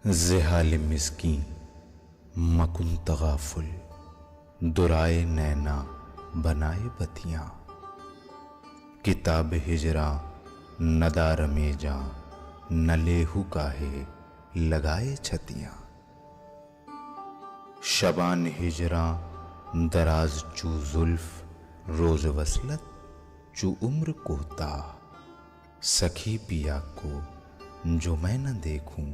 زحال مسکین مکن تغافل، درائے نینا بنائے بتیاں، کتاب ہجراں ندار میں جاں، نہ لیہو کاہے لگائے چھتیاں۔ شبان ہجراں دراز چو زلف، روز وصلت چو عمر کوتاہ، سکھی پیا کو جو میں نہ دیکھوں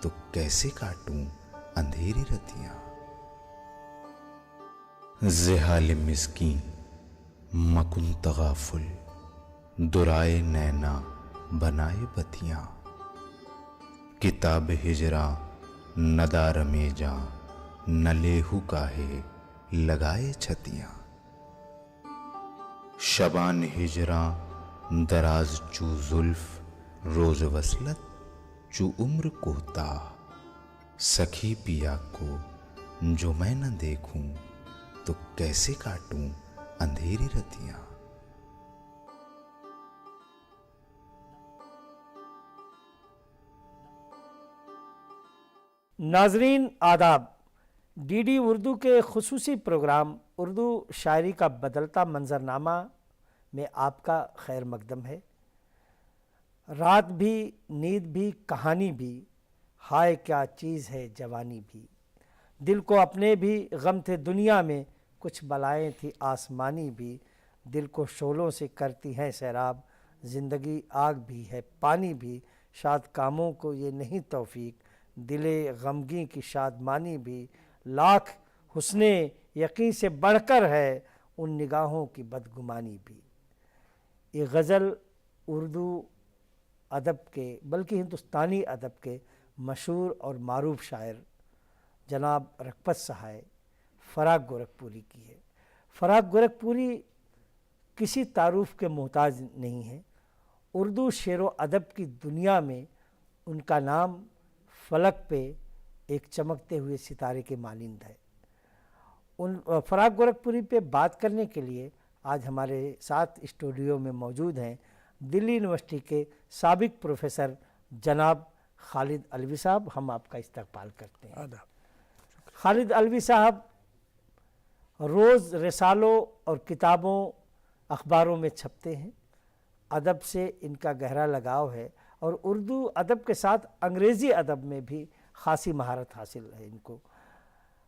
تو کیسے کاٹوں اندھیری رتیاں۔ زحال مسکین مکن تغافل، درائے نینا بنائے بتیاں، کتاب ہجراں ندار میں جاں، نہ لیہو کاہے لگائے چھتیاں۔ شبان ہجراں دراز چو زلف، روز وصلت چو عمر کوتاہ، سکھی پیا کو جو میں نہ دیکھوں تو کیسے کاٹوں اندھیری رتیاں۔ ناظرین آداب، ڈی ڈی اردو کے خصوصی پروگرام اردو شاعری کا بدلتا منظرنامہ میں آپ کا خیر مقدم ہے۔ رات بھی، نیند بھی، کہانی بھی، ہائے کیا چیز ہے جوانی بھی، دل کو اپنے بھی غم تھے دنیا میں، کچھ بلائیں تھی آسمانی بھی، دل کو شعلوں سے کرتی ہیں سیراب، زندگی آگ بھی ہے پانی بھی، شاد کاموں کو یہ نہیں توفیق، دل غمگیں کی شادمانی بھی، لاکھ حسن یقین سے بڑھ کر ہے ان نگاہوں کی بدگمانی بھی۔ یہ غزل اردو ادب کے بلکہ ہندوستانی ادب کے مشہور اور معروف شاعر جناب رگپت سہائے فراق گورکھپوری کی ہے۔ فراق گورکھپوری کسی تعارف کے محتاج نہیں ہیں۔ اردو شعر و ادب کی دنیا میں ان کا نام فلک پہ ایک چمکتے ہوئے ستارے کے مانند ہے۔ فراق گورکھپوری پہ بات کرنے کے لیے آج ہمارے ساتھ اسٹوڈیو میں موجود ہیں دلی یونیورسٹی کے سابق پروفیسر جناب خالد علوی صاحب۔ ہم آپ کا استقبال کرتے ہیں۔ خالد علوی صاحب روز رسالوں اور کتابوں اخباروں میں چھپتے ہیں، ادب سے ان کا گہرا لگاؤ ہے اور اردو ادب کے ساتھ انگریزی ادب میں بھی خاصی مہارت حاصل ہے ان کو،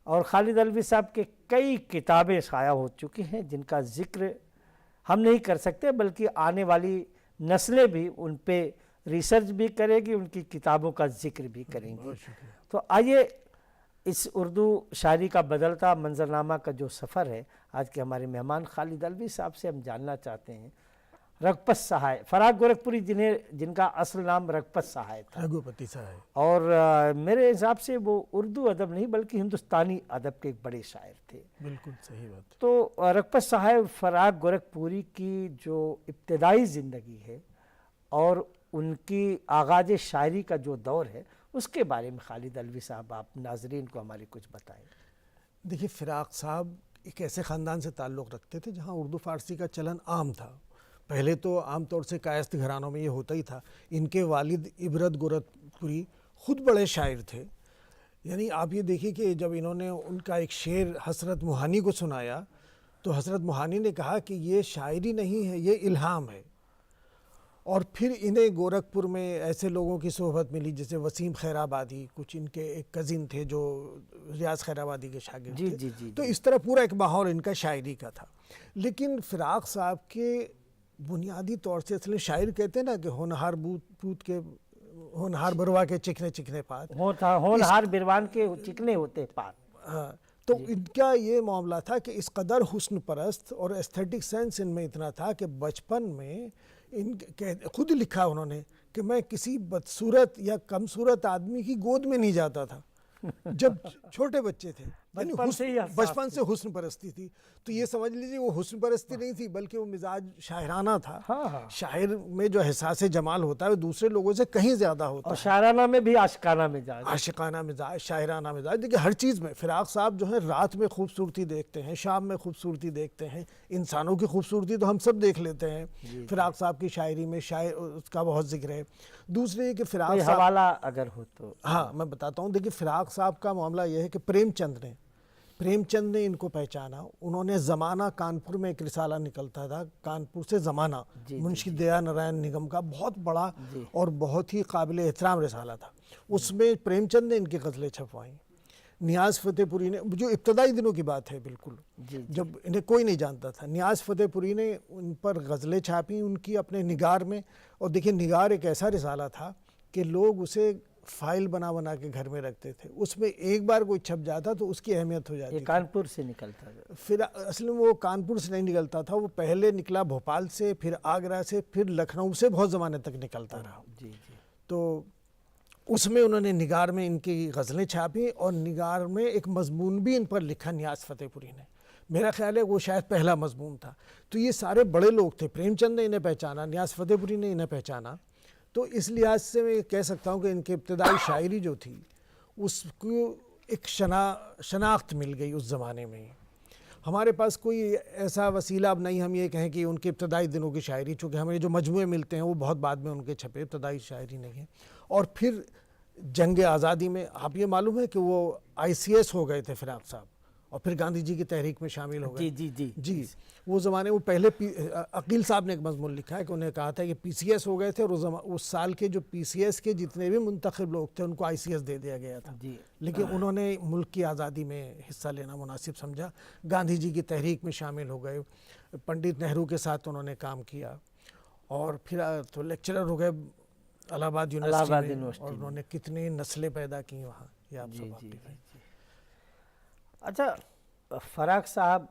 اور خالد علوی صاحب کے کئی کتابیں شائع ہو چکی ہیں جن کا ذکر ہم نہیں کر سکتے، بلکہ آنے والی نسلیں بھی ان پہ ریسرچ بھی کرے گی، ان کی کتابوں کا ذکر بھی کریں گی۔ تو آئیے اس اردو شاعری کا بدلتا منظرنامہ کا جو سفر ہے، آج کے ہمارے مہمان خالد علوی صاحب سے ہم جاننا چاہتے ہیں۔ رگپت سہائے فراق گورکھپوری جن کا اصل نام رگپت سہائے تھا، رگھوپتی سہائے، اور میرے حساب سے وہ اردو ادب نہیں بلکہ ہندوستانی ادب کے ایک بڑے شاعر تھے۔ بالکل صحیح بات۔ تو رگپت سہائے فراق گورکھپوری کی جو ابتدائی زندگی ہے اور ان کی آغاز شاعری کا جو دور ہے، اس کے بارے میں خالد علوی صاحب آپ ناظرین کو ہمارے کچھ بتائیں۔ دیکھیے، فراق صاحب ایک ایسے خاندان سے تعلق رکھتے تھے جہاں اردو فارسی کا چلن عام تھا۔ پہلے تو عام طور سے کائست گھرانوں میں یہ ہوتا ہی تھا۔ ان کے والد عبرت گورکھپوری خود بڑے شاعر تھے۔ یعنی آپ یہ دیکھیے کہ جب انہوں نے ان کا ایک شعر حسرت موہانی کو سنایا تو حسرت موہانی نے کہا کہ یہ شاعری نہیں ہے، یہ الہام ہے۔ اور پھر انہیں گورکھپور میں ایسے لوگوں کی صحبت ملی جیسے وسیم خیر آبادی، کچھ ان کے ایک کزن تھے جو ریاض خیر آبادی کے شاگرد تھے۔ تو اس طرح پورا ایک ماحول ان کا شاعری کا تھا۔ لیکن فراق صاحب کے بنیادی طور سے اصل شاعر کہتے ہیں نا کہ ہونہار پوت کے ہونہار بروا کے چکنے چکنے پات، ہونہار بروان کے چکنے ہوتے پات۔ ہاں، تو ان کا یہ معاملہ تھا کہ اس قدر حسن پرست اور ایستھیٹک سینس ان میں اتنا تھا کہ بچپن میں خود لکھا انہوں نے کہ میں کسی بدصورت یا کم صورت آدمی کی گود میں نہیں جاتا تھا جب چھوٹے بچے تھے۔ یعنی بچپن سے ہی حساس بچپن سے حسن پرستی تھی. تو یہ سمجھ لیجیے وہ حسن پرستی نہیں تھی بلکہ وہ مزاج شاعرانہ تھا. ہاں. شاعر میں جو احساس جمال ہوتا ہے وہ دوسرے لوگوں سے کہیں زیادہ ہوتا اور ہے. شاعرانہ میں بھی عاشقانہ مزاج. عاشقانہ مزاج، شاعرانہ مزاج. دیکھیے ہر چیز میں فراق صاحب جو ہیں رات میں خوبصورتی دیکھتے ہیں، شام میں خوبصورتی دیکھتے ہیں. انسانوں کی خوبصورتی تو ہم سب دیکھ لیتے ہیں. فراق صاحب کی شاعری میں اس کا بہت ذکر ہے. دوسرے یہ کہ فراق کوئی صاحب، حوالہ اگر ہو تو. ہاں میں بتاتا ہوں. دیکھیے فراق صاحب کا معاملہ یہ ہے کہ پریم چند نے ان کو پہچانا. انہوں نے زمانہ، کانپور میں ایک رسالہ نکلتا تھا کانپور سے زمانہ، منشی دیا نارائن نگم کا بہت بڑا اور بہت ہی قابل احترام رسالہ تھا. اس میں پریم چند نے ان کی غزلیں چھپوائیں. نیاز فتح پوری نے، جو ابتدائی دنوں کی بات ہے بالکل، جب انہیں کوئی نہیں جانتا تھا، نیاز فتح پوری نے ان پر غزلیں چھاپیں ان کی اپنے نگار میں. اور دیکھیں نگار ایک ایسا رسالہ تھا کہ لوگ اسے فائل بنا کے گھر میں رکھتے تھے. اس میں ایک بار کوئی چھپ جاتا تو اس کی اہمیت ہو جاتی. یہ کانپور سے نکلتا تھا. پھر اصل میں وہ کانپور سے نہیں نکلتا تھا، وہ پہلے نکلا بھوپال سے، پھر آگرہ سے، پھر لکھنؤ سے بہت زمانے تک نکلتا رہا. تو اس میں انہوں نے نگار میں ان کی غزلیں چھاپی اور نگار میں ایک مضمون بھی ان پر لکھا نیاز فتح پوری نے. میرا خیال ہے وہ شاید پہلا مضمون تھا. تو یہ سارے بڑے لوگ تھے. پریم چند نے انہیں پہچانا، نیاز فتح پوری نے انہیں پہچانا. تو اس لحاظ سے میں کہہ سکتا ہوں کہ ان کے ابتدائی شاعری جو تھی اس کو ایک شناخت مل گئی اس زمانے میں. ہمارے پاس کوئی ایسا وسیلہ اب نہیں ہم یہ کہیں کہ ان کے ابتدائی دنوں کی شاعری، چونکہ ہمیں جو مجموعے ملتے ہیں وہ بہت بعد میں ان کے چھپے، ابتدائی شاعری نہیں ہے. اور پھر جنگ آزادی میں آپ یہ معلوم ہے کہ وہ ICS ہو گئے تھے فراق صاحب، اور پھر گاندھی جی کی تحریک میں شامل ہو گئے. جی وہ زمانے، وہ پہلے عقیل صاحب نے ایک مضمون لکھا ہے کہ انہیں کہا تھا کہ PCS ہو گئے تھے، اور اس سال کے جو PCS کے جتنے بھی منتخب لوگ تھے ان کو ICS دے دیا گیا تھا. لیکن انہوں نے ملک کی آزادی میں حصہ لینا مناسب سمجھا، گاندھی جی کی تحریک میں شامل ہو گئے، پنڈت نہرو کے ساتھ انہوں نے کام کیا، اور پھر تو لیکچرر ہو گئے الہ آباد یونیورسٹی میں، اور انہوں نے کتنی نسلیں پیدا کی وہاں. یہ آپ سب واقف ہیں. اچھا، فراق صاحب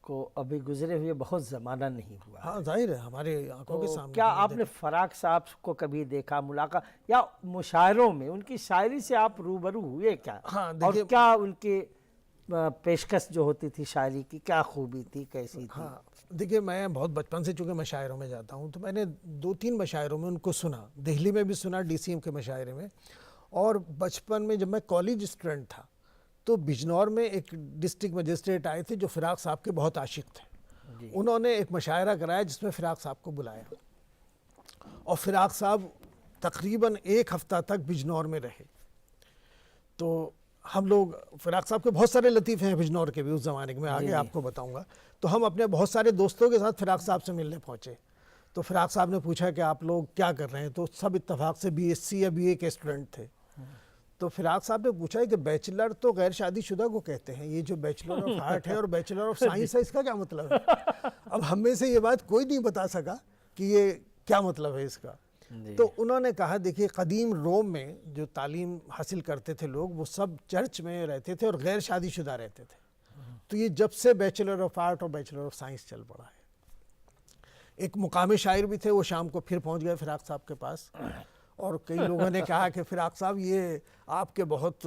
کو ابھی گزرے ہوئے بہت زمانہ نہیں ہوا. ہاں ظاہر ہے ہمارے آنکھوں کے سامنے. کیا آپ نے فراق صاحب کو کبھی دیکھا، ملاقات، یا مشاعروں میں ان کی شاعری سے آپ روبرو ہوئے کیا؟ اور کیا ان کی پیشکش جو ہوتی تھی شاعری کی کیا خوبی تھی، کیسی تھی؟ ہاں دیکھیے میں بہت بچپن سے چونکہ مشاعروں میں جاتا ہوں تو میں نے 2-3 مشاعروں میں ان کو سنا. دہلی میں بھی سنا DCM کے مشاعرے میں، اور بچپن میں جب میں کالج اسٹوڈنٹ تھا تو بجنور میں ایک ڈسٹرکٹ مجسٹریٹ آئے تھے جو فراق صاحب کے بہت عاشق تھے. انہوں نے ایک مشاعرہ کرایا جس میں فراق صاحب کو بلایا، اور فراق صاحب تقریباً 1 ہفتہ تک بجنور میں رہے. تو ہم لوگ، فراق صاحب کے بہت سارے لطیفے ہیں بجنور کے بھی اس زمانے کے، میں آگے آپ کو بتاؤں گا. تو ہم اپنے بہت سارے دوستوں کے ساتھ فراق صاحب سے ملنے پہنچے. تو فراق صاحب نے پوچھا کہ آپ لوگ کیا کر رہے ہیں؟ تو سب اتفاق سے BSc یا BA کے اسٹوڈنٹ تھے. تو فراق صاحب نے پوچھا کہ بیچلر تو غیر شادی شدہ کو کہتے ہیں، یہ جو بیچلر آف آرٹ ہے اور بیچلر آف سائنس ہے اس کا کیا مطلب ہے؟ اب ہم میں سے یہ بات کوئی نہیں بتا سکا کہ یہ کیا مطلب ہے اس کا. تو انہوں نے کہا دیکھیے قدیم روم میں جو تعلیم حاصل کرتے تھے لوگ وہ سب چرچ میں رہتے تھے اور غیر شادی شدہ رہتے تھے. تو یہ جب سے بیچلر آف آرٹ اور بیچلر آف سائنس چل پڑا ہے. ایک مقامی شاعر بھی تھے، وہ شام کو پھر پہنچ گئے فراق صاحب کے پاس، اور کئی لوگوں نے کہا کہ فراق صاحب یہ آپ کے بہت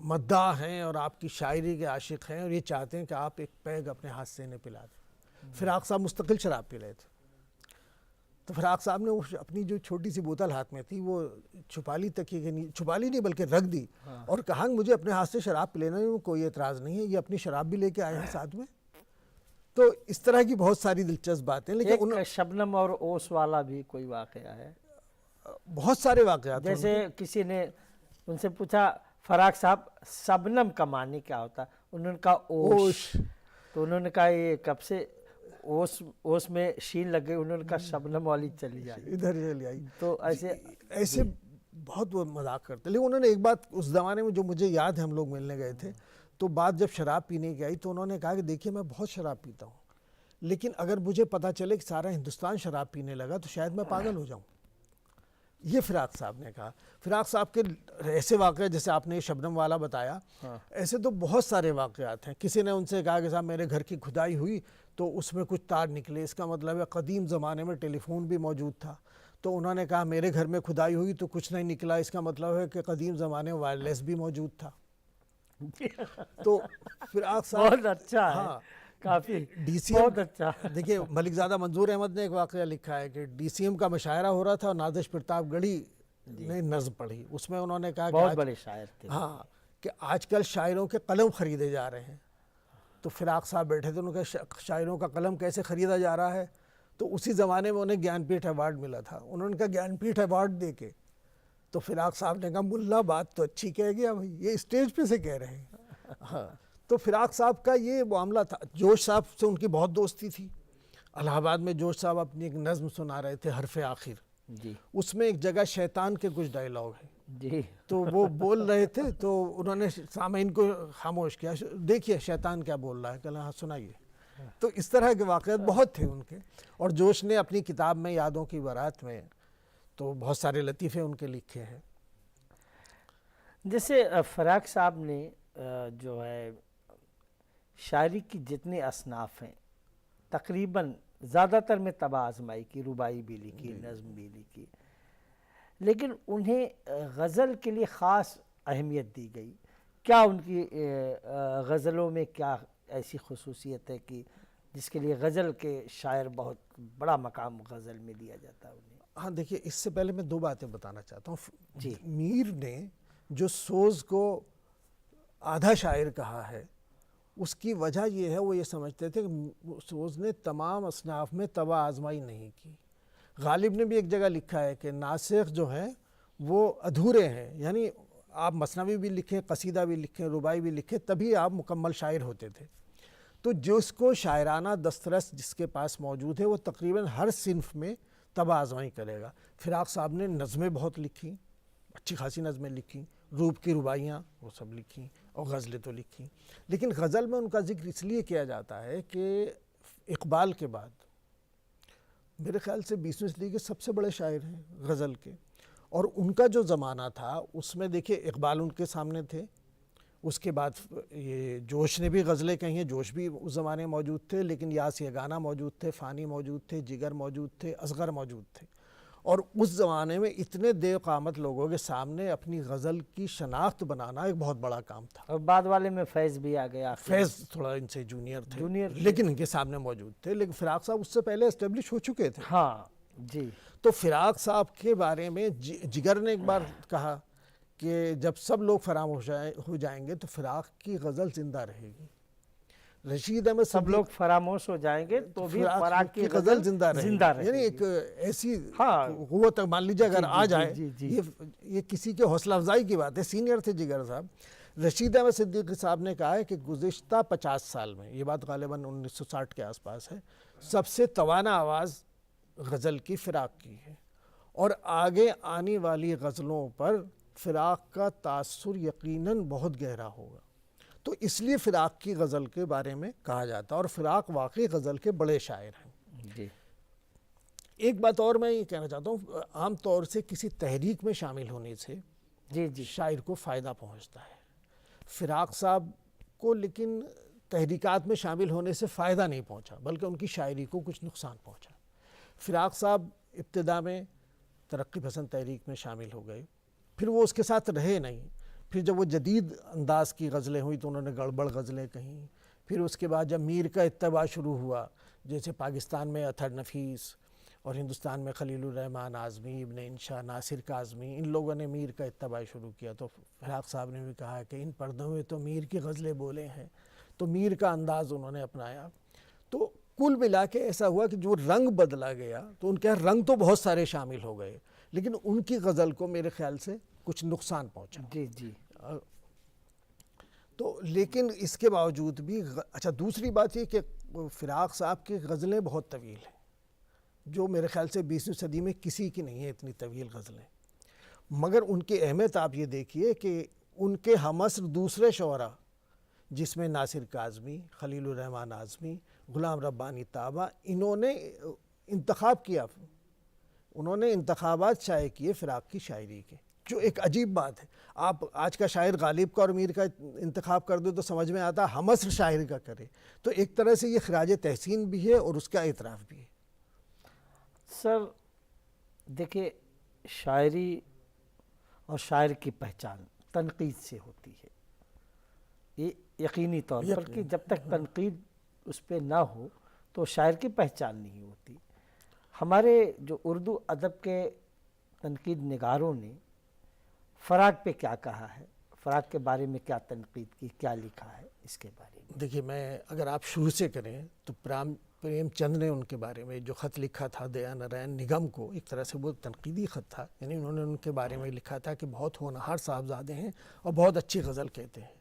مداح ہیں اور آپ کی شاعری کے عاشق ہیں، اور یہ چاہتے ہیں کہ آپ ایک پیگ اپنے ہاتھ سے انہیں پلا دیں. فراق صاحب مستقل شراب پی رہے تھے. تو فراق صاحب نے اپنی جو چھوٹی سی بوتل ہاتھ میں تھی وہ چھپا لی، تکیے کے نیچے چھپا لی نہیں بلکہ رکھ دی، اور کہا مجھے اپنے ہاتھ سے شراب پلانے میں کوئی اعتراض نہیں ہے، یہ اپنی شراب بھی لے کے آئے ہیں ساتھ میں. تو اس طرح کی بہت ساری دلچسپ باتیں. لیکن شبنم اور اوس والا بھی کوئی واقعہ ہے؟ بہت سارے واقعات. جیسے کسی نے ان سے پوچھا فراق صاحب شبنم کا معنی کیا ہوتا، انہوں نے کہا اوش. تو انہوں نے کہا یہ کب سے اوس میں شین لگ گئی، انہوں نے کہا شبنم والی چلی آئی، ادھر چلی آئی. تو ایسے بہت وہ مذاق کرتے. لیکن انہوں نے ایک بات اس زمانے میں جو مجھے یاد ہے، ہم لوگ ملنے گئے تھے تو بات جب شراب پینے کی آئی تو انہوں نے کہا کہ دیکھیے میں بہت شراب پیتا ہوں، لیکن اگر مجھے پتہ چلے کہ سارا ہندوستان شراب پینے لگا تو شاید میں پاگل ہو جاؤں. یہ فراق صاحب نے کہا. فراق صاحب کے ایسے واقعات جیسے آپ نے شبنم والا بتایا، ایسے تو بہت سارے واقعات ہیں. کسی نے ان سے کہا کہ صاحب میرے گھر کی کھدائی ہوئی تو اس میں کچھ تار نکلے، اس کا مطلب ہے قدیم زمانے میں ٹیلی فون بھی موجود تھا. تو انہوں نے کہا میرے گھر میں کھدائی ہوئی تو کچھ نہیں نکلا، اس کا مطلب ہے کہ قدیم زمانے میں وائرلیس بھی موجود تھا. تو فراق صاحب بہت اچھا ہے، ہاں کافی ڈی سی بہت اچھا۔ دیکھیے ملک زادہ منظور احمد نے ایک واقعہ لکھا ہے کہ ڈی سی ایم کا مشاعرہ ہو رہا تھا اور نادش پرتاپ گڑھی نے نظم پڑھی، اس میں انہوں نے کہا کہ بہت آج بڑے شاعر تھے۔ ہاں کہ آج کل شاعروں کے قلم خریدے جا رہے ہیں، تو فراق صاحب بیٹھے تھے، انہوں نے کہا شاعروں کا قلم کیسے خریدا جا رہا ہے؟ تو اسی زمانے میں انہیں گیان پیٹھ ایوارڈ ملا تھا، انہوں نے کہا گیان پیٹھ ایوارڈ دے کے، تو فراق صاحب نے کہا ملا بات تو اچھی کہہ گیا بھائی، یہ اسٹیج پہ سے کہہ رہے ہیں۔ ہاں تو فراق صاحب کا یہ معاملہ تھا۔ جوش صاحب سے ان کی بہت دوستی تھی، الہ آباد میں جوش صاحب اپنی ایک نظم سنا رہے تھے حرف آخر، جی اس میں ایک جگہ شیطان کے کچھ ڈائلاگ ہیں، جی تو وہ بول رہے تھے تو انہوں نے سامعین کو خاموش کیا، دیکھیے شیطان کیا بول رہا ہے، کہ ہاں سنائیے۔ تو اس طرح کے واقعات بہت تھے ان کے، اور جوش نے اپنی کتاب میں یادوں کی بارات میں تو بہت سارے لطیفے ان کے لکھے ہیں۔ جیسے فراق صاحب نے جو ہے شاعری کی جتنے اصناف ہیں تقریباً زیادہ تر میں طبع آزمائی کی، رباعی بھی لکھی، نظم بھی لکھی، لیکن انہیں غزل کے لیے خاص اہمیت دی گئی۔ کیا ان کی غزلوں میں کیا ایسی خصوصیت ہے کہ جس کے لیے غزل کے شاعر بہت بڑا مقام غزل میں دیا جاتا ہے انہیں؟ ہاں دیکھیے، اس سے پہلے میں دو باتیں بتانا چاہتا ہوں۔ جی میر نے جو سوز کو آدھا شاعر کہا ہے، اس کی وجہ یہ ہے، وہ یہ سمجھتے تھے کہ سوز نے تمام اصناف میں طبع آزمائی نہیں کی۔ غالب نے بھی ایک جگہ لکھا ہے کہ ناسخ جو ہیں وہ ادھورے ہیں، یعنی آپ مثنوی بھی لکھیں، قصیدہ بھی لکھیں، رباعی بھی لکھیں، تبھی آپ مکمل شاعر ہوتے تھے۔ تو جس کو شاعرانہ دسترس جس کے پاس موجود ہے، وہ تقریباً ہر صنف میں طبع آزمائی کرے گا۔ فراق صاحب نے نظمیں بہت لکھیں، اچھی خاصی نظمیں لکھیں، روپ کی رباعیاں وہ سب لکھیں، اور غزلیں تو لکھیں، لیکن غزل میں ان کا ذکر اس لیے کیا جاتا ہے کہ اقبال کے بعد میرے خیال سے 20ویں صدی کے سب سے بڑے شاعر ہیں غزل کے، اور ان کا جو زمانہ تھا اس میں دیکھیں اقبال ان کے سامنے تھے، اس کے بعد یہ جوش نے بھی غزلیں کہی ہیں، جوش بھی اس زمانے میں موجود تھے، لیکن یاس یگانہ موجود تھے، فانی موجود تھے، جگر موجود تھے، اصغر موجود تھے، اور اس زمانے میں اتنے دے قامت لوگوں کے سامنے اپنی غزل کی شناخت بنانا ایک بہت بڑا کام تھا۔ اور بعد والے میں فیض بھی آ گیا، فیض تھوڑا ان سے جونیئر تھے، جونیئر، لیکن ان کے سامنے موجود تھے، لیکن فراق صاحب اس سے پہلے اسٹیبلش ہو چکے تھے۔ ہاں جی تو فراق صاحب کے بارے میں جگر نے ایک بار کہا کہ جب سب لوگ فراموش ہو جائیں گے تو فراق کی غزل زندہ رہے گی۔ رشید احمد سب لوگ فراموش ہو جائیں گے تو بھی فراق کی غزل زندہ رہے یعنی گی۔ ایک ایسی ہاں قوت، مان لیجیے اگر آ جائے، جی جی یہ کسی کے حوصلہ افزائی کی بات ہے، سینئر تھے جگر صاحب۔ رشید احمد صدیقی صاحب نے کہا ہے کہ گزشتہ 50 سال میں، یہ بات غالباً 1960 کے آس پاس ہے، سب سے توانا آواز غزل کی فراق کی ہے، اور آگے آنے والی غزلوں پر فراق کا تاثر یقیناً بہت گہرا ہوگا۔ تو اس لیے فراق کی غزل کے بارے میں کہا جاتا ہے، اور فراق واقعی غزل کے بڑے شاعر ہیں۔ جی ایک بات اور میں یہ کہنا چاہتا ہوں، عام طور سے کسی تحریک میں شامل ہونے سے جی جی شاعر کو فائدہ پہنچتا ہے۔ فراق صاحب کو لیکن تحریکات میں شامل ہونے سے فائدہ نہیں پہنچا، بلکہ ان کی شاعری کو کچھ نقصان پہنچا۔ فراق صاحب ابتدا میں ترقی پسند تحریک میں شامل ہو گئے، پھر وہ اس کے ساتھ رہے نہیں، پھر جب وہ جدید انداز کی غزلیں ہوئی تو انہوں نے گڑبڑ غزلیں کہیں، پھر اس کے بعد جب میر کا اتباع شروع ہوا، جیسے پاکستان میں اطہر نفیس اور ہندوستان میں خلیل الرحمن اعظمی، ابن انشا، ناصر کاظمی، ان لوگوں نے میر کا اتباع شروع کیا، تو فراق صاحب نے بھی کہا کہ ان پردوں میں تو میر کی غزلیں بولے ہیں، تو میر کا انداز انہوں نے اپنایا۔ تو کل ملا کے ایسا ہوا کہ جو رنگ بدلا گیا، تو ان کے رنگ تو بہت سارے شامل ہو گئے، لیکن ان کی غزل کو میرے خیال سے کچھ نقصان پہنچا۔ جی جی تو لیکن اس کے باوجود بھی اچھا، دوسری بات یہ کہ فراق صاحب کی غزلیں بہت طویل ہیں، جو میرے خیال سے 20ویں صدی میں کسی کی نہیں ہے اتنی طویل غزلیں، مگر ان کی اہمیت آپ یہ دیکھیے کہ ان کے ہمعصر دوسرے شعراء، جس میں ناصر کاظمی، خلیل الرحمن اعظمی، غلام ربانی طابہ، انہوں نے انتخاب کیا، انہوں نے انتخابات شائع کیے فراق کی شاعری کے، جو ایک عجیب بات ہے۔ آپ آج کا شاعر غالب کا اور میر کا انتخاب کر دو تو سمجھ میں آتا، ہمعصر شاعر کا کرے تو ایک طرح سے یہ خراج تحسین بھی ہے اور اس کا اعتراف بھی ہے۔ سر دیکھیں، شاعری اور شاعر کی پہچان تنقید سے ہوتی ہے، یہ یقینی طور پر کہ جب تک تنقید اس پہ نہ ہو تو شاعر کی پہچان نہیں ہوتی. ہمارے جو اردو ادب کے تنقید نگاروں نے فراق پہ کیا کہا ہے، فراق کے بارے میں کیا تنقید کی، کیا لکھا ہے اس کے بارے میں؟ دیکھیے، میں اگر آپ شروع سے کریں تو پریم چند نے ان کے بارے میں جو خط لکھا تھا دیا نارائن نگم کو، ایک طرح سے وہ تنقیدی خط تھا. یعنی انہوں نے ان کے بارے میں لکھا تھا کہ بہت ہونہار صاحبزادے ہیں اور بہت اچھی غزل کہتے ہیں.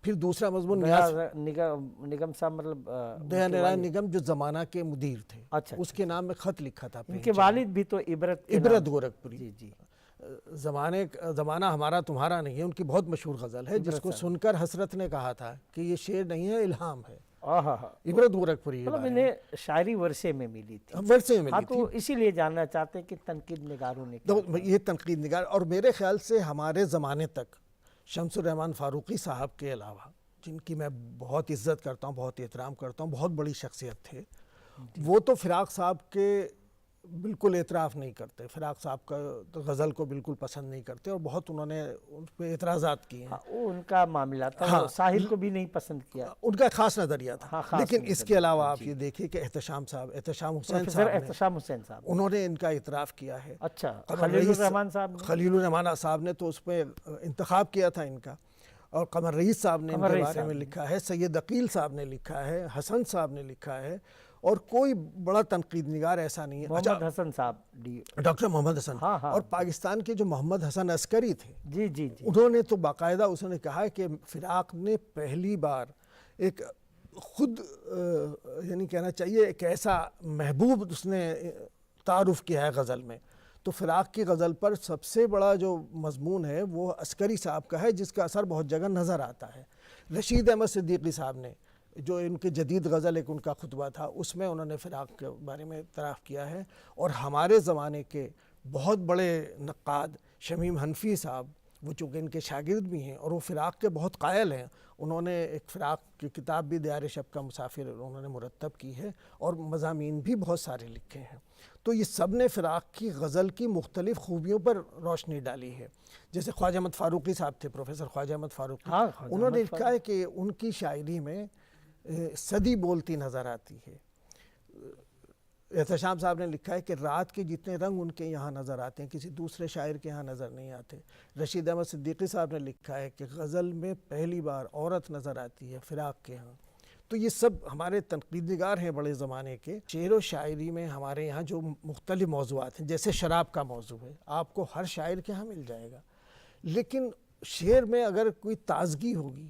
پھر دوسرا مضمون نگم صاحب مطلب دیا نارائن نگم جو زمانہ کے مدیر تھے، اچھا، اس کے نام میں خط لکھا تھا. ان کے والد بھی تو عبرت گورکھپوری. جی جی. زمانہ ہمارا تمہارا نہیں ہے ان کی بہت مشہور غزل ہے، جس کو سن کر حسرت نے کہا تھا کہ یہ شعر نہیں ہے، الہام ہے. عبرت گورکھپوری مطلب انہیں شاعری ورثے میں ملی تھی. ورثے میں ملی تھی. تو اسی لیے جاننا چاہتے ہیں کہ تنقید نگاروں نے یہ تنقید نگار، اور میرے خیال سے ہمارے زمانے تک شمس الرحمن فاروقی صاحب کے علاوہ، جن کی میں بہت عزت کرتا ہوں، بہت احترام کرتا ہوں، بہت بڑی شخصیت تھے، وہ تو فراق صاحب کے بالکل اعتراف نہیں کرتے. فراق صاحب کا غزل کو بالکل پسند نہیں کرتے اور بہت انہوں نے ان پہ اعتراضات کیے ہیں. وہ ان کا معاملہ تھا. ساحل کو بھی نہیں پسند کیا، ان کا خاص نظریہ تھا. لیکن اس کے علاوہ آپ یہ دیکھیں کہ احتشام حسین صاحب انہوں نے ان کا اعتراف کیا ہے. اچھا، خلیل الرحمان صاحب نے تو اس پہ انتخاب کیا تھا ان کا. اور قمر رئیس صاحب نے ان کے بارے میں لکھا ہے، سید عقیل صاحب نے لکھا ہے، حسن صاحب نے لکھا ہے، اور کوئی بڑا تنقید نگار ایسا نہیں ہے. محمد حسن صاحب، ڈاکٹر محمد حسن. اور پاکستان کے جو محمد حسن عسکری تھے، جی جی جی، انہوں نے تو باقاعدہ اس نے کہا کہ فراق نے پہلی بار ایک خود یعنی کہنا چاہیے ایک ایسا محبوب اس نے تعارف کیا ہے غزل میں. تو فراق کی غزل پر سب سے بڑا جو مضمون ہے وہ عسکری صاحب کا ہے، جس کا اثر بہت جگہ نظر آتا ہے. رشید احمد صدیقی صاحب نے جو ان کے جدید غزل ایک ان کا خطبہ تھا، اس میں انہوں نے فراق کے بارے میں اعتراف کیا ہے. اور ہمارے زمانے کے بہت بڑے نقاد شمیم حنفی صاحب، وہ چونکہ ان کے شاگرد بھی ہیں اور وہ فراق کے بہت قائل ہیں، انہوں نے ایک فراق کی کتاب بھی دیار شب کا مسافر انہوں نے مرتب کی ہے اور مضامین بھی بہت سارے لکھے ہیں. تو یہ سب نے فراق کی غزل کی مختلف خوبیوں پر روشنی ڈالی ہے. جیسے خواجہ احمد فاروقی صاحب تھے، پروفیسر خواجہ احمد فاروقی، انہوں نے لکھا ہے کہ ان کی شاعری میں صدی بولتی نظر آتی ہے. احتشام صاحب نے لکھا ہے کہ رات کے جتنے رنگ ان کے یہاں نظر آتے ہیں کسی دوسرے شاعر کے یہاں نظر نہیں آتے. رشید احمد صدیقی صاحب نے لکھا ہے کہ غزل میں پہلی بار عورت نظر آتی ہے فراق کے ہاں. تو یہ سب ہمارے تنقید نگار ہیں بڑے زمانے کے. شعر و شاعری میں ہمارے یہاں جو مختلف موضوعات ہیں، جیسے شراب کا موضوع ہے، آپ کو ہر شاعر کے ہاں مل جائے گا. لیکن شعر میں اگر کوئی تازگی ہوگی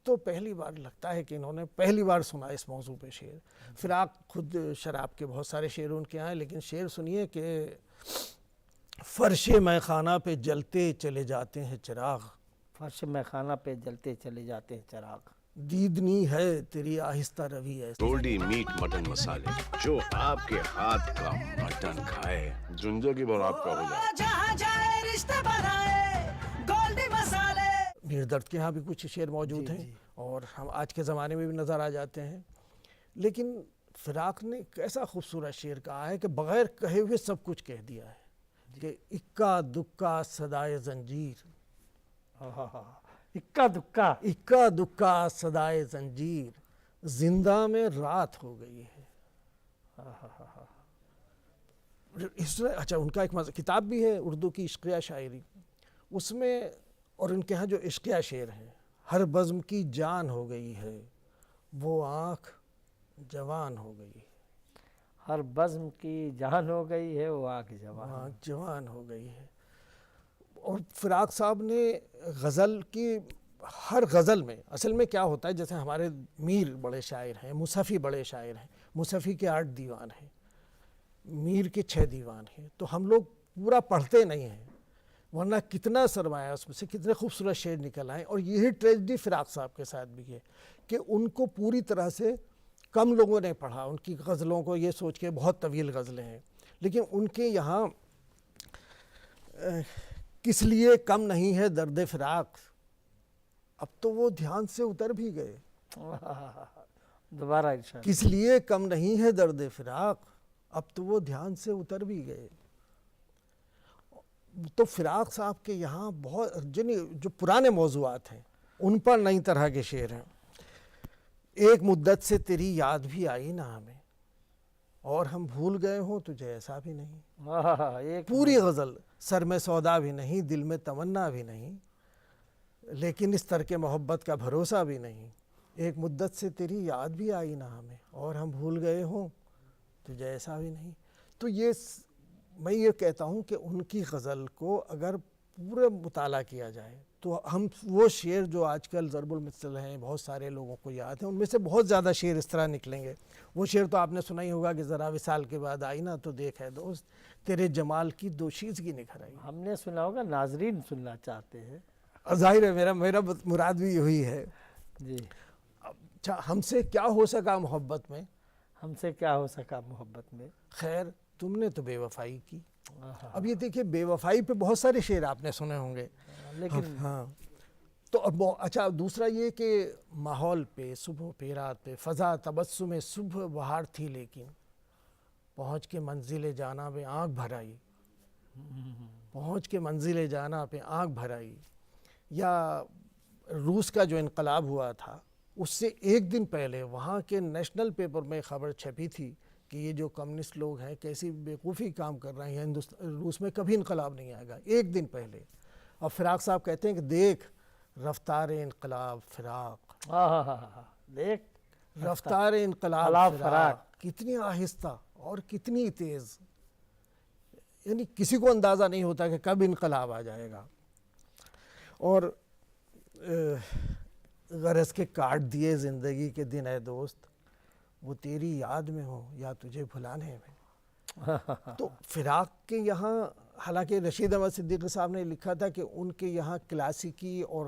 تو پہلی بار لگتا ہے کہ انہوں نے پہلی بار سنا اس موضوع پہ شعر. فراق خود شراب کے بہت سارے شعر ان کے ہیں، لیکن شعر سنیے کہ فرش مے خانہ پہ جلتے چلے جاتے ہیں چراغ، فرش مے خانہ پہ جلتے چلے جاتے ہیں چراغ، دیدنی ہے تیری آہستہ روی ہے. گولڈی میٹ مٹن مسالے، جو آپ کے ہاتھ کا مٹن کھائے زندگی بھر آپ کا ہو جائے. جہاں جائے رشتے بنائے گولڈی مسالے. میر درد کے ہاں بھی کچھ شعر موجود ہیں اور ہم آج کے زمانے میں بھی نظر آ جاتے ہیں. لیکن فراق نے ایک ایسا خوبصورت شعر کہا ہے کہ بغیر کہے ہوئے سب کچھ کہہ دیا ہے کہ اکا دکا صدائے زنجیر، اکا دکا، اکا دکا صدائے زنجیر، زندہ میں رات ہو گئی ہے. اچھا، ان کا ایک کتاب بھی ہے اردو کی عشقیہ شاعری، اس میں اور ان کے ہاں جو عشقیہ شعر ہیں، ہر بزم کی جان ہو گئی ہے وہ آنکھ جوان ہو گئی، ہر بزم کی جان ہو گئی ہے وہ آنکھ جوان ہو گئی ہے. اور فراق صاحب نے غزل کی ہر غزل میں اصل میں کیا ہوتا ہے، جیسے ہمارے میر بڑے شاعر ہیں، مصحفی بڑے شاعر ہیں، مصحفی کے 8 دیوان ہیں، میر کے 6 دیوان ہیں، تو ہم لوگ پورا پڑھتے نہیں ہیں، ورنہ کتنا سرمایہ اس میں سے کتنے خوبصورت شعر نکل آئے. اور یہی ٹریجڈی فراق صاحب کے ساتھ بھی ہے کہ ان کو پوری طرح سے کم لوگوں نے پڑھا. ان کی غزلوں کو یہ سوچ کے بہت طویل غزلیں ہیں، لیکن ان کے یہاں کس لیے کم نہیں ہے درد فراق، اب تو وہ دھیان سے اتر بھی گئے. دوبارہ ارشاد، کس لیے کم نہیں ہے درد فراق، اب تو وہ دھیان سے اتر بھی گئے. تو فراق صاحب کے یہاں بہت جو پرانے موضوعات ہیں ان پر نئی طرح کے شعر ہیں. ایک مدت سے تیری یاد بھی آئی نہ ہمیں اور ہم بھول گئے ہوں تجھے ایسا بھی نہیں. ایک پوری غزل. سر میں سودا بھی نہیں، دل میں تمنا بھی نہیں، لیکن اس ترک محبت کا بھروسہ بھی نہیں. ایک مدت سے تیری یاد بھی آئی نہ ہمیں اور ہم بھول گئے ہوں تجھے ایسا بھی نہیں. تو یہ میں یہ کہتا ہوں کہ ان کی غزل کو اگر پورا مطالعہ کیا جائے تو ہم وہ شعر جو آج کل ضرب المثل ہیں، بہت سارے لوگوں کو یاد ہیں، ان میں سے بہت زیادہ شعر اس طرح نکلیں گے. وہ شعر تو آپ نے سنا ہی ہوگا کہ ذرا وصال کے بعد آئی نا تو دیکھ ہے دوست تیرے جمال کی دوشیزگی نکھر آئی. ہم نے سنا ہوگا، ناظرین سننا چاہتے ہیں. ظاہر ہے میرا مراد بھی یہی ہے. جی. اچھا، ہم سے کیا ہو سکا محبت میں، ہم سے کیا ہو سکا محبت میں، خیر تم نے تو بے وفائی کی. اب یہ دیکھیں بے وفائی پہ بہت سارے شعر آپ نے سنے ہوں گے. لیکن ہاں تو اب اچھا دوسرا یہ کہ ماحول پہ، صبح پہ، رات پہ، فضا تبسم صبح بہار تھی لیکن پہنچ کے منزل جانا پہ آنکھ بھر آئی. پہنچ کے منزل جانا پہ آنکھ بھر آئی. یا روس کا جو انقلاب ہوا تھا اس سے ایک دن پہلے وہاں کے نیشنل پیپر میں خبر چھپی تھی کہ یہ جو کمیونسٹ لوگ ہیں کیسی بیوقوفی کام کر رہے ہیں، روس میں کبھی انقلاب نہیں آئے گا. ایک دن پہلے. اور فراق صاحب کہتے ہیں کہ دیکھ رفتار انقلاب فراق، دیکھ رفتار انقلاب فراق کتنی آہستہ اور کتنی تیز، یعنی کسی کو اندازہ نہیں ہوتا کہ کب انقلاب آ جائے گا. اور غرض کے کاٹ دیے زندگی کے دن اے دوست، وہ تیری یاد میں ہو یا تجھے بھلانے میں. تو فراق کے یہاں، حالانکہ رشید احمد صدیقی صاحب نے لکھا تھا کہ ان کے یہاں کلاسیکی اور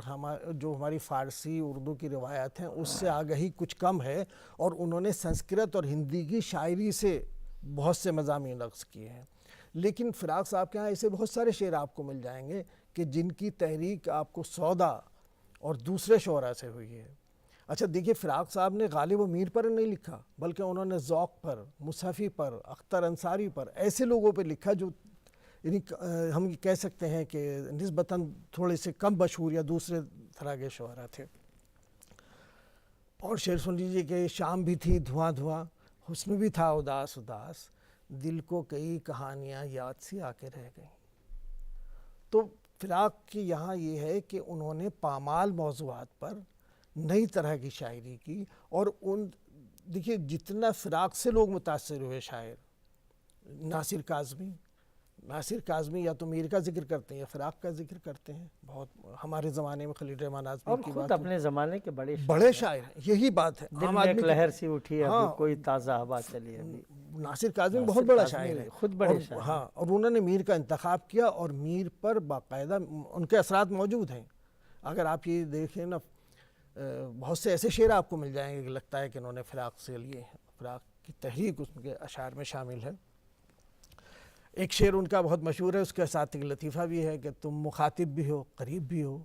جو ہماری فارسی اردو کی روایات ہیں اس سے آگہی کچھ کم ہے، اور انہوں نے سنسکرت اور ہندی کی شاعری سے بہت سے مضامین اخذ کیے ہیں. لیکن فراق صاحب کے ہاں ایسے بہت سارے شعر آپ کو مل جائیں گے کہ جن کی تحریک آپ کو سودا اور دوسرے شعراء سے ہوئی ہے. اچھا دیکھیے، فراق صاحب نے غالب و میر پر نہیں لکھا، بلکہ انہوں نے ذوق پر، مصحفی پر، اختر انصاری پر، ایسے لوگوں پہ لکھا جو یعنی ہم یہ کہہ سکتے ہیں کہ نسبتاً تھوڑے سے کم مشہور یا دوسرے طرح کے شعراء تھے. اور شعر سن لیجیے کہ شام بھی تھی دھواں دھواں، حسن بھی تھا اداس اداس، دل کو کئی کہانیاں یاد سی آ کے رہ گئیں. تو فراق کی یہاں یہ ہے کہ انہوں نے پامال موضوعات پر نئی طرح کی شاعری کی. اور ان دیکھیے جتنا فراق سے لوگ متاثر ہوئے شاعر، ناصر کاظمی یا تو میر کا ذکر کرتے ہیں یا فراق کا ذکر کرتے ہیں. بہت ہمارے زمانے میں خلیل رحمان نازمی اور کی خود بات اپنے زمانے کے بڑے شاعر ہیں. یہی بات ہے. دل میں ایک لہر سی اٹھی، ابھی کوئی تازہ ہوا چلی. ابھی ناصر کاظمی بہت بڑا شاعر ہے، خود بڑے شاعر. ہاں، اور انہوں نے میر کا انتخاب کیا اور میر پر باقاعدہ ان کے اثرات موجود ہیں. اگر آپ یہ دیکھیں نا، بہت سے ایسے شعر آپ کو مل جائیں گے کہ لگتا ہے کہ انہوں نے فراق سے لیے ہیں. فراق کی تحریک اس کے اشعار میں شامل ہے. ایک شعر ان کا بہت مشہور ہے، اس کے ساتھ ایک لطیفہ بھی ہے کہ تم مخاطب بھی ہو قریب بھی ہو،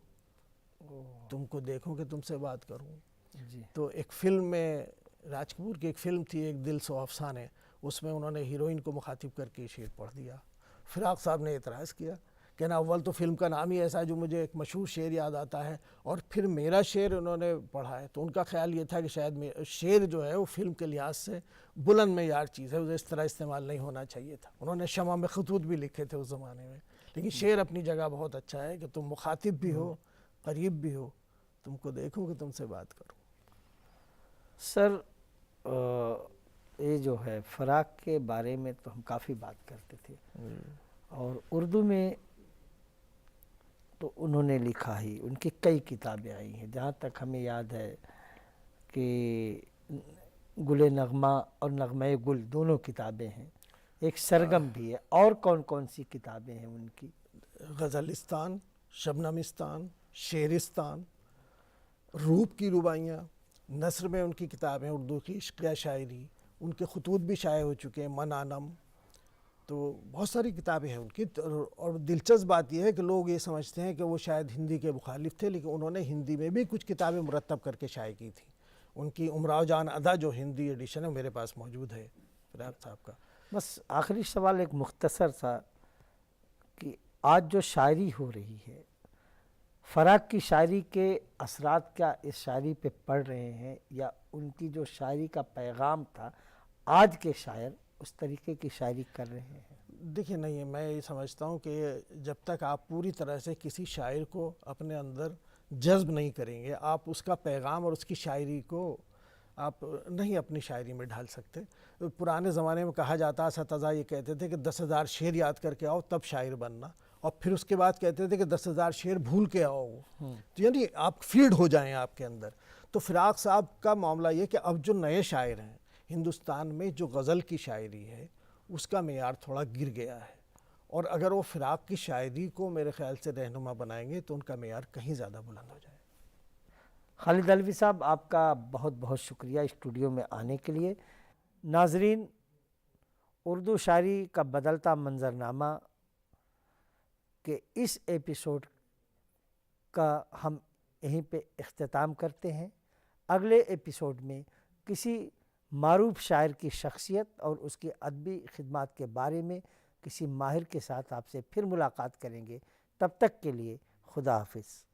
تم کو دیکھوں کہ تم سے بات کروں. تو ایک فلم میں، راج کپور کی ایک فلم تھی ایک دل سو افسانے، اس میں انہوں نے ہیروئن کو مخاطب کر کے شعر پڑھ دیا. فراق صاحب نے اعتراض کیا کہ نا اول تو فلم کا نام ہی ایسا ہے جو مجھے ایک مشہور شعر یاد آتا ہے، اور پھر میرا شعر انہوں نے پڑھا ہے. تو ان کا خیال یہ تھا کہ شاید شعر جو ہے وہ فلم کے لحاظ سے بلند معیار چیز ہے، اسے اس طرح استعمال نہیں ہونا چاہیے تھا. انہوں نے شمع میں خطوط بھی لکھے تھے اس زمانے میں. لیکن شعر اپنی جگہ بہت اچھا ہے کہ تم مخاطب بھی ہو قریب بھی ہو، تم کو دیکھوں کہ تم سے بات کروں. سر یہ جو ہے فراق کے بارے میں تو ہم کافی بات کرتے تھے، اور اردو میں تو انہوں نے لکھا ہی، ان کی کئی کتابیں آئی ہیں. جہاں تک ہمیں یاد ہے کہ گل نغمہ اور نغمہ گل دونوں کتابیں ہیں. ایک سرگم بھی ہے. اور کون کون سی کتابیں ہیں ان کی؟ غزلستان، شبنمستان، شعرستان، روپ کی رباعیاں، نثر میں ان کی کتابیں، اردو کی عشقیہ شاعری، ان کے خطوط بھی شائع ہو چکے ہیں، منانم. تو بہت ساری کتابیں ہیں ان کی. اور دلچسپ بات یہ ہے کہ لوگ یہ سمجھتے ہیں کہ وہ شاید ہندی کے مخالف تھے، لیکن انہوں نے ہندی میں بھی کچھ کتابیں مرتب کر کے شائع کی تھیں. ان کی امراؤ جان ادا جو ہندی ایڈیشن ہے میرے پاس موجود ہے فراق صاحب کا. بس آخری سوال ایک مختصر سا کہ آج جو شاعری ہو رہی ہے فراق کی شاعری کے اثرات کیا اس شاعری پہ پڑ رہے ہیں، یا ان کی جو شاعری کا پیغام تھا آج کے شاعر اس طریقے کی شاعری کر رہے ہیں؟ دیکھیں نہیں، میں یہ سمجھتا ہوں کہ جب تک آپ پوری طرح سے کسی شاعر کو اپنے اندر جذب نہیں کریں گے، آپ اس کا پیغام اور اس کی شاعری کو آپ نہیں اپنی شاعری میں ڈھال سکتے۔ پرانے زمانے میں کہا جاتا، اساتذہ یہ کہتے تھے کہ 10,000 شعر یاد کر کے آؤ تب شاعر بننا، اور پھر اس کے بعد کہتے تھے کہ 10,000 شعر بھول کے آؤ، تو یعنی آپ فیڈ ہو جائیں آپ کے اندر۔ تو فراق صاحب کا معاملہ یہ کہ اب جو نئے شاعر ہیں ہندوستان میں، جو غزل کی شاعری ہے اس کا معیار تھوڑا گر گیا ہے، اور اگر وہ فراق کی شاعری کو میرے خیال سے رہنما بنائیں گے تو ان کا معیار کہیں زیادہ بلند ہو جائے۔ خالد علوی صاحب، آپ کا بہت بہت شکریہ اسٹوڈیو میں آنے کے لیے۔ ناظرین، اردو شاعری کا بدلتا منظرنامہ کے اس ایپیسوڈ کا ہم یہیں پہ اختتام کرتے ہیں۔ اگلے ایپیسوڈ میں کسی معروف شاعر کی شخصیت اور اس کی ادبی خدمات کے بارے میں کسی ماہر کے ساتھ آپ سے پھر ملاقات کریں گے۔ تب تک کے لیے خدا حافظ۔